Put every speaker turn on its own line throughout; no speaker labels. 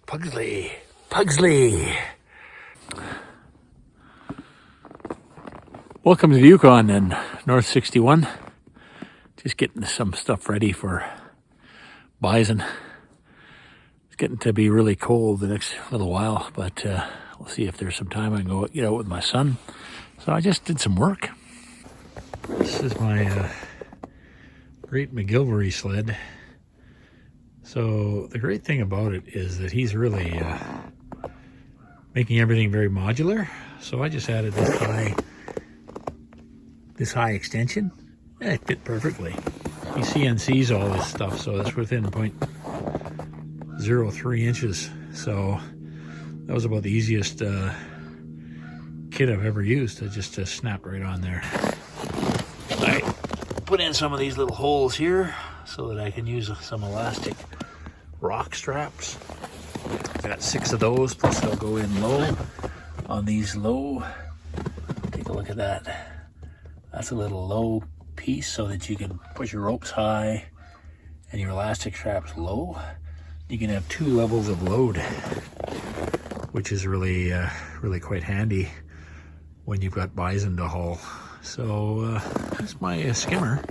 Pugsley. Pugsley. Welcome to the Yukon and North 61. Just getting some stuff ready for bison. It's getting to be really cold the next little while, but we'll see if there's some time I can go get out with my son. So I just did some work. This is my great McGyver sled. So the great thing about it is that he's really making everything very modular. So I just added this high extension. And it fit perfectly. He CNCs all this stuff, so that's within 0.03 inches. So that was about the easiest kit I've ever used. It just snapped right on there. I put in some of these little holes here so that I can use some elastic rock straps. I got 6 of those, plus they'll go in low on these low. Take a look at that. That's a little low piece so that you can put your ropes high and your elastic straps low. You can have 2 levels of load, which is really quite handy when you've got bison to haul. So that's my skimmer.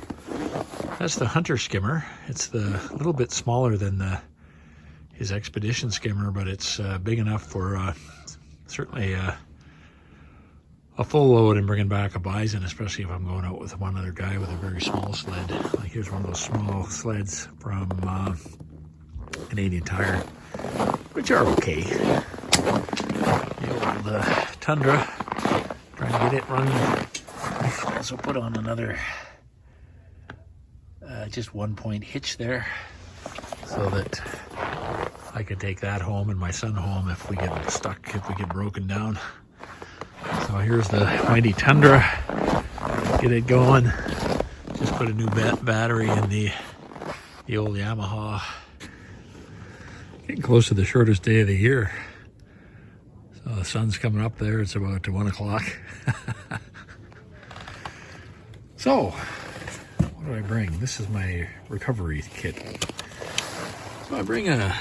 That's the Hunter skimmer. It's the little bit smaller than his expedition skimmer, but it's big enough for certainly a full load and bringing back a bison, especially if I'm going out with one other guy with a very small sled. Like here's one of those small sleds from Canadian Tire, which are okay. The old Tundra, trying to get it running. I also put on another just 1-point hitch there so that I can take that home and my son home if we get stuck, if we get broken down. So here's the mighty Tundra. Get it going. Just put a new battery in the old Yamaha. Getting close to the shortest day of the year. So the sun's coming up there. It's about 1 o'clock. So, what do I bring? This is my recovery kit. So I bring a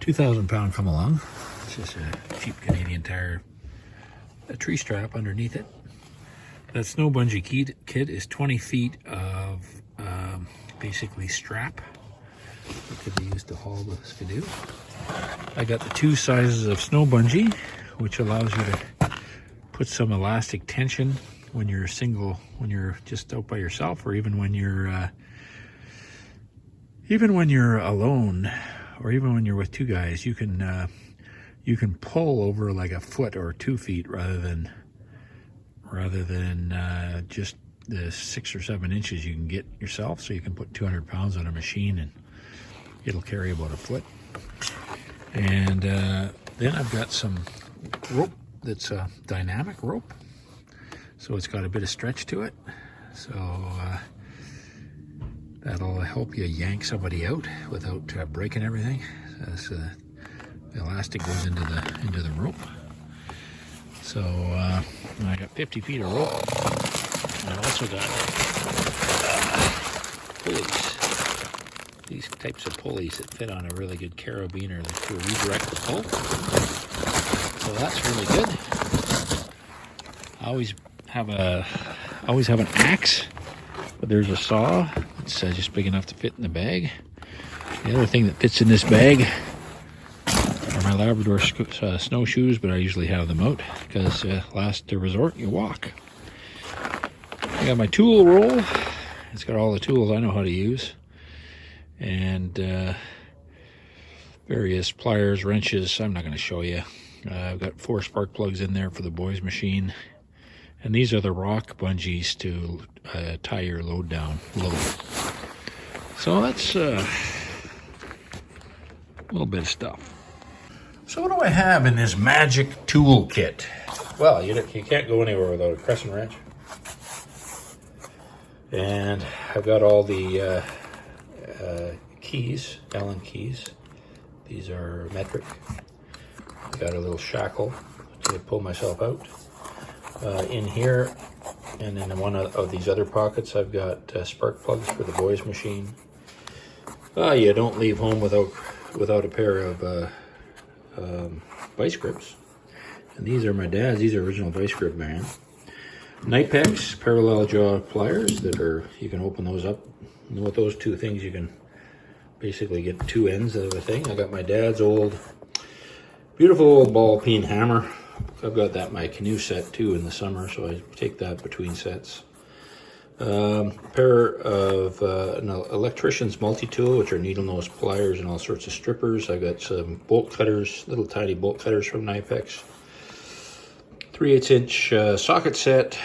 2,000-pound come along. It's just a cheap Canadian Tire. A tree strap underneath it. That snow bungee kit is 20 feet of basically strap that could be used to haul the Skidoo. I got the 2 sizes of snow bungee, which allows you to put some elastic tension when you're just out by yourself, or even when you're alone, or even when you're with 2 guys. You can pull over like a foot or 2 feet rather than just the 6 or 7 inches you can get yourself. So you can put 200 pounds on a machine and it'll carry about a foot. And then I've got some rope that's a dynamic rope. So it's got a bit of stretch to it. So that'll help you yank somebody out without breaking everything. So the elastic goes into the rope. So I got 50 feet of rope. And I've also got pulleys. These types of pulleys that fit on a really good carabiner to redirect the pull. So that's really good. I always have an axe, but there's a saw. It's just big enough to fit in the bag. The other thing that fits in this bag are my Labrador snowshoes, but I usually have them out because last resort you walk. I got my tool roll. It's got all the tools I know how to use, and various pliers, wrenches. I'm not going to show you. I've got 4 spark plugs in there for the boys machine, and these are the rock bungees to tie your load down low. So that's a little bit of stuff. So what do I have in this magic tool kit? Well, you can't go anywhere without a crescent wrench. And I've got all the keys, Allen keys. These are metric. I've got a little shackle to pull myself out. In here, and in one of these other pockets, I've got spark plugs for the boys machine. You don't leave home without a pair of vice grips. And these are my dad's. These are original vice grip brand. Knipex parallel jaw pliers that are, you can open those up. And with those two things, you can basically get two ends of a thing. I got my dad's old, beautiful old ball peen hammer. I've got that in my canoe set too in the summer, so I take that between sets. Pair of an electrician's multi-tool, which are needle nose pliers and all sorts of strippers. I got some bolt cutters, little tiny bolt cutters from Knipex. 3/8 inch socket set,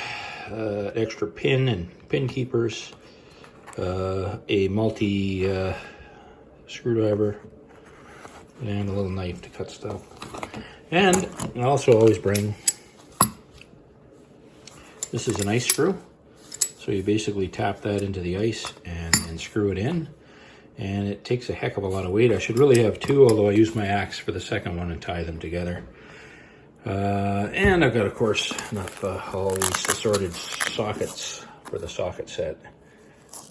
extra pin and pin keepers, a multi screwdriver, and a little knife to cut stuff. And I also always bring, this is an ice screw. So you basically tap that into the ice and screw it in. And it takes a heck of a lot of weight. I should really have two, although I use my axe for the second one and tie them together. And I've got, of course, enough all these assorted sockets for the socket set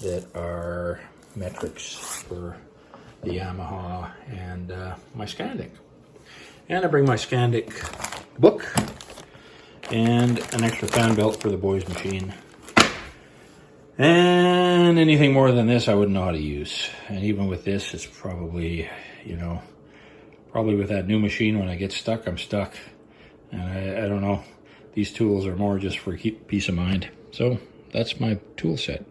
that are metrics for the Yamaha and my Scandic. And I bring my Scandic book and an extra fan belt for the boys' machine. And anything more than this, I wouldn't know how to use. And even with this, it's probably, you know, probably with that new machine, when I get stuck, I'm stuck. And I don't know. These tools are more just for peace of mind. So that's my tool set.